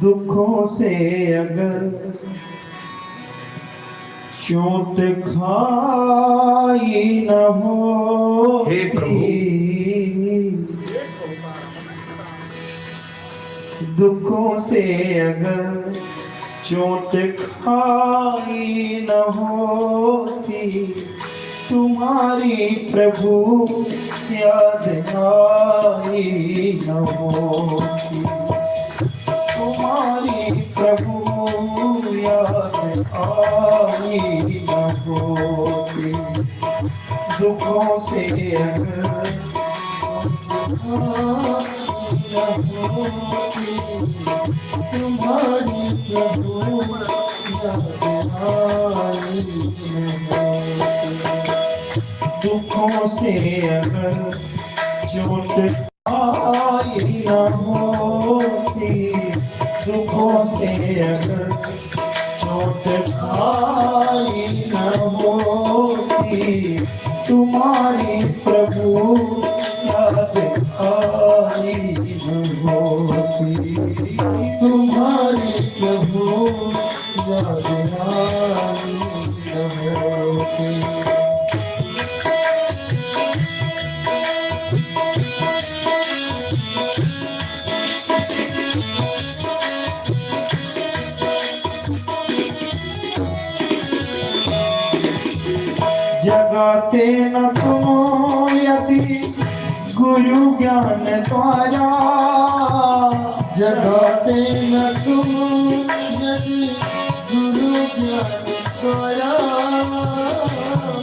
दुखों से अगर चोट खाई न हो, हे प्रभु, दुखों से अगर चोट खाई न होती, तुम्हारी प्रभु याद आई न होती, तुम्हारी प्रभु याद आई न होती, दुखों से अगर तुम्हारी प्रभु याद आई न होती, दुखों से अगर चोट आई न होती, दुखों से अगर चोट आई न होती, तुम्हारी प्रभु याद आई न होती, तुम्हारी प्रभु याद आई न होती। जगाते न तुम यदि गुरु ज्ञान द्वारा, जगाते न तुम यदि गुरु ज्ञान द्वारा,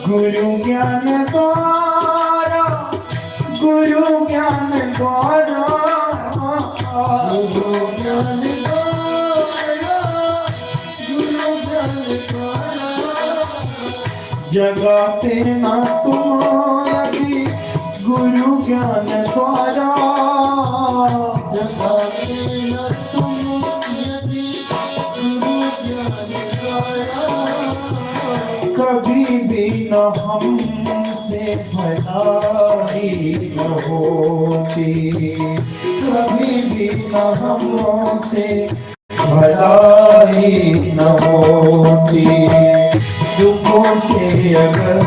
गुरु ज्ञान द्वारा, गुरु ज्ञान द्वारा, गुरु ज्ञान द्वारा, गुरु ज्ञान द्वारा, जगाते न तुम यदि गुरु ज्ञान द्वारा, जगाते न तुम यदि गुरु ज्ञान द्वारा, कभी भी न हमसे भलाई न होती, कभी भी न हमसे भलाई न होती, दुखों से अगर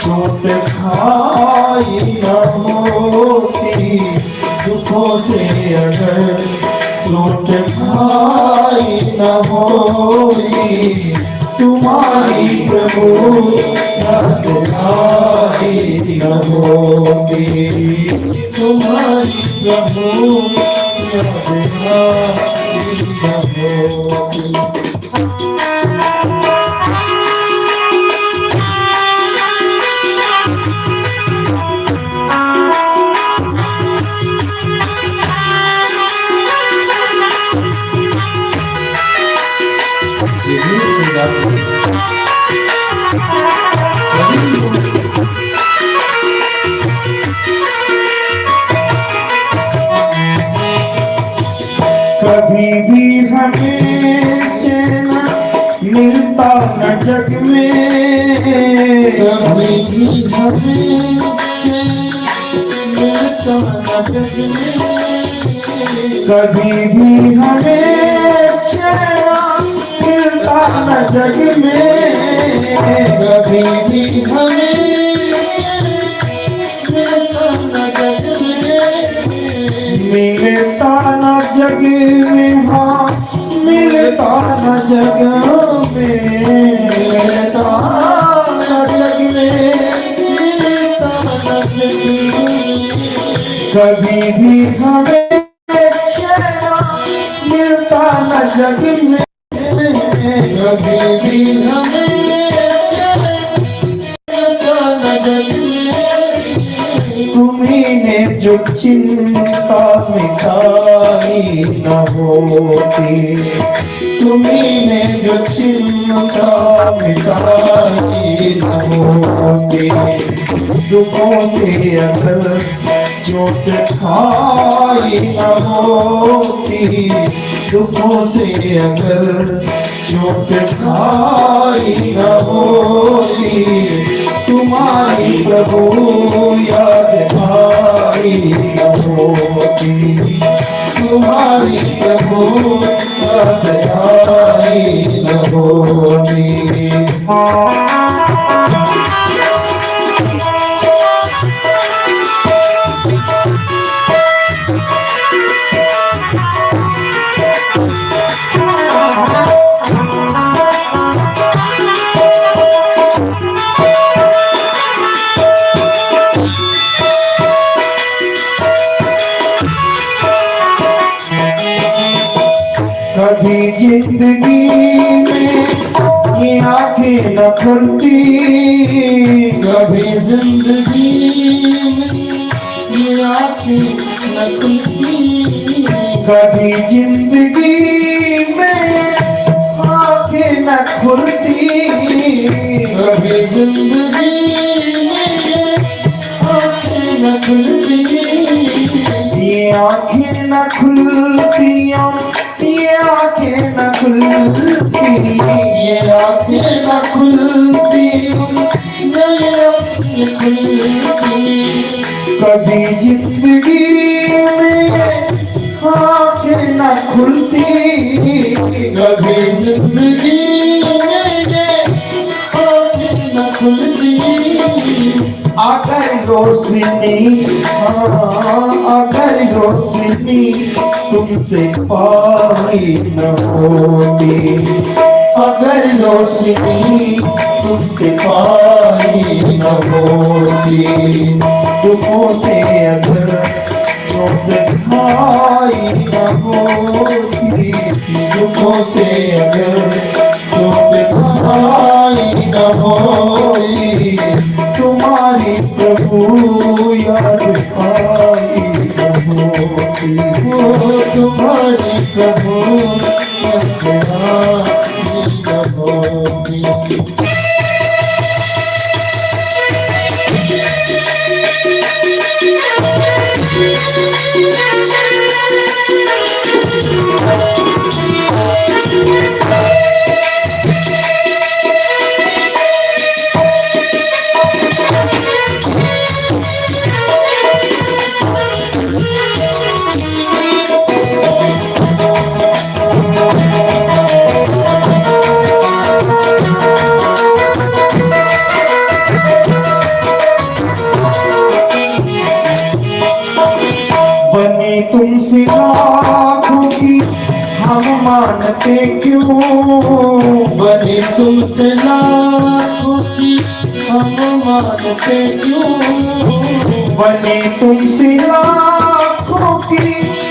चोट खाई न होती, दुखों से अगर चोट खाई न होती, तुम्हारी प्रभु याद आई न होती, तुम्हारी प्रभु याद आई न होती। कभी भी हमें चैन मिलता न जग में, कभी भी हमें चैन मिलता न जग में, कभी भी हमें चैन मिलता न जग में, कभी भी हमें मिलता न जग में, मिलता न जग में, हाँ मिलता न जग में, मिलता न जग में, मिलता न जग में, कभी भी हमें चैन मिलता न जग में, कभी भी हमें चैन मिलता न जग में, तुम्हीं ने जो चिंता मिटाई न होती, तुम्हीं ने जो चिंता मिटाई न होती, दुखों से अगर चोट खाई न होती, दुखों से अगर चोट खाई न होती, तुम्हारी प्रभु याद आई न होती, तुम्हारी प्रभु याद आई न होती। कभी जिंदगी में ये आंखें न खुलती, कभी जिंदगी में ये आंखें न खुलती, कभी जिंदगी में आंखें न खुलती, कभी जिंदगी में आंखें न खुलती, ये आंखें न खुलती, ये आंखें न खुलती, ये आंखें न खुलती, ये आंखें खुलती। कभी जिंदगी में आंखें न खुलती, कभी जिंदगी में आंखें न खुलती। अगर रोशनी, अगर रोशनी तुमसे पाई न होती, अगर रोशनी तुमसे पाई न होती, दुखों से अगर चोट खाई न होती, दुखों से अगर चोट खाई न होती, तुम्हारी प्रभु याद आई न होती, वो तुम्हारी प्रभु याद आई न होती। बने तुमसे लाखों की हम मानते क्यों, बने तुमसे लाखों की हम मानते क्यों, बने तुमसे लाखों की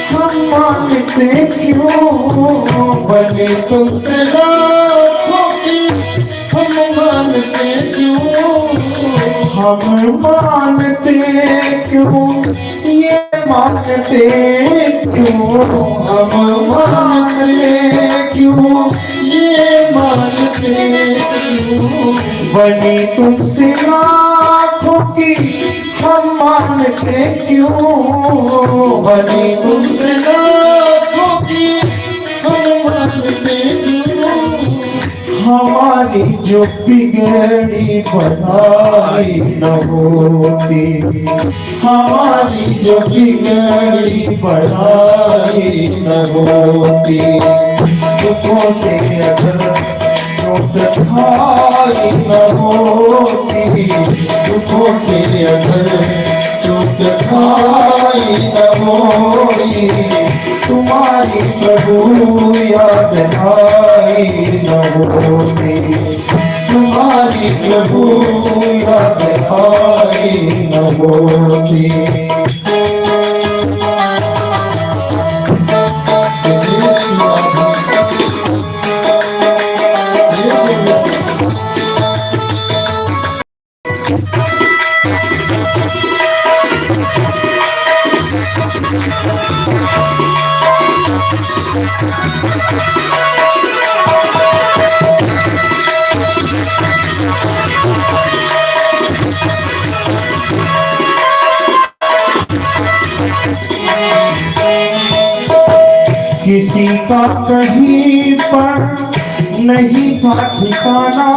हम मानते क्यों, बने तुमसे लाखों की हम मानते क्यों, हम मानते क्यों, ये मानते क्यों, हम मानते क्यों, ये मानते क्यों। बनी तुमसे लाखों की हम मानते क्यों, बनी तुमसे लाखों की हम मानते क्यों। हमारी जो बिगड़ी बनाई न होती, हमारी जो बिगड़ी बनाई न होती, दुखों से अगर चोट खाई न होती, दुखों से अगर चोट खाई न होती, तुम्हारी प्रभु याद आई न होती, तुम्हारी प्रभु याद आई न होती। किसी का कहीं पर नहीं था ठिकाना,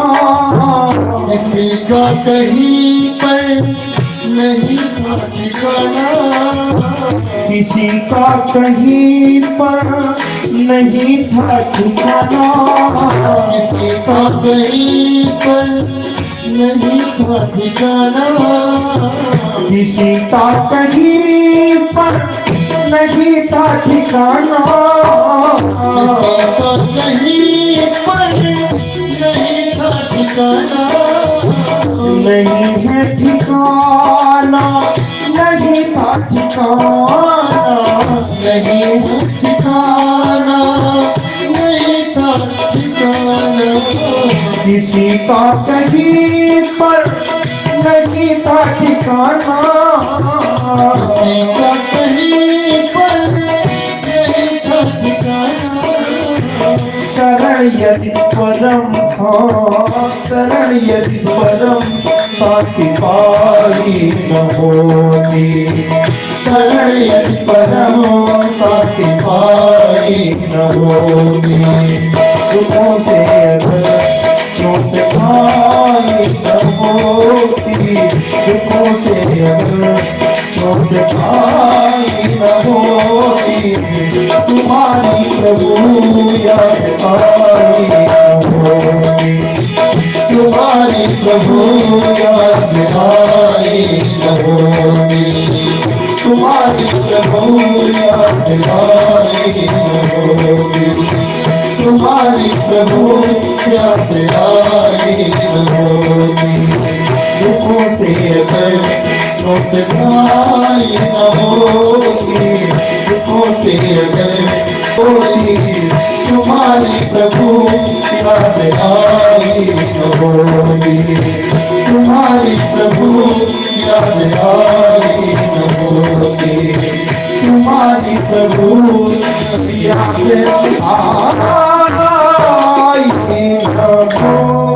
किसी का कहीं पर नहीं था ठिकाना, किसी का कहीं पर नहीं था ठिकाना, किसी का कहीं पर नहीं था ठिकाना, किसी का कहीं पर नहीं था ठिकाना, किसी का कहीं पर नहीं था ठिकाना, नहीं है ठिकाना, नहीं था ठिकाना, नहीं है ठिकाना, नहीं था ठिकाना, किसी का कहीं पर नहीं था ठिकाना, किसी का कहीं पर नहीं था ठिकाना, शरण यदि परम, हाँ शरण यदि परम साथी पाई न होती, शरण यदि परम साथी पाई न होती, दुखों से अगर चोट खाई न होती, दुखों से अगर चोट खाई न होती, तुम्हारी प्रभु याद आई न होती, तुम्हारी प्रभु याद आई न होती, तुम्हारी प्रभु याद आई न होती, तुम्हारी प्रभु याद आई न होती, दुखों से अगर चोट खाई न होती, दुखों से अगर होती, तुम्हारी प्रभु याद आई न होती, तुम्हारी प्रभु याद आई न होती, तुम्हारी प्रभु याद आई न होती।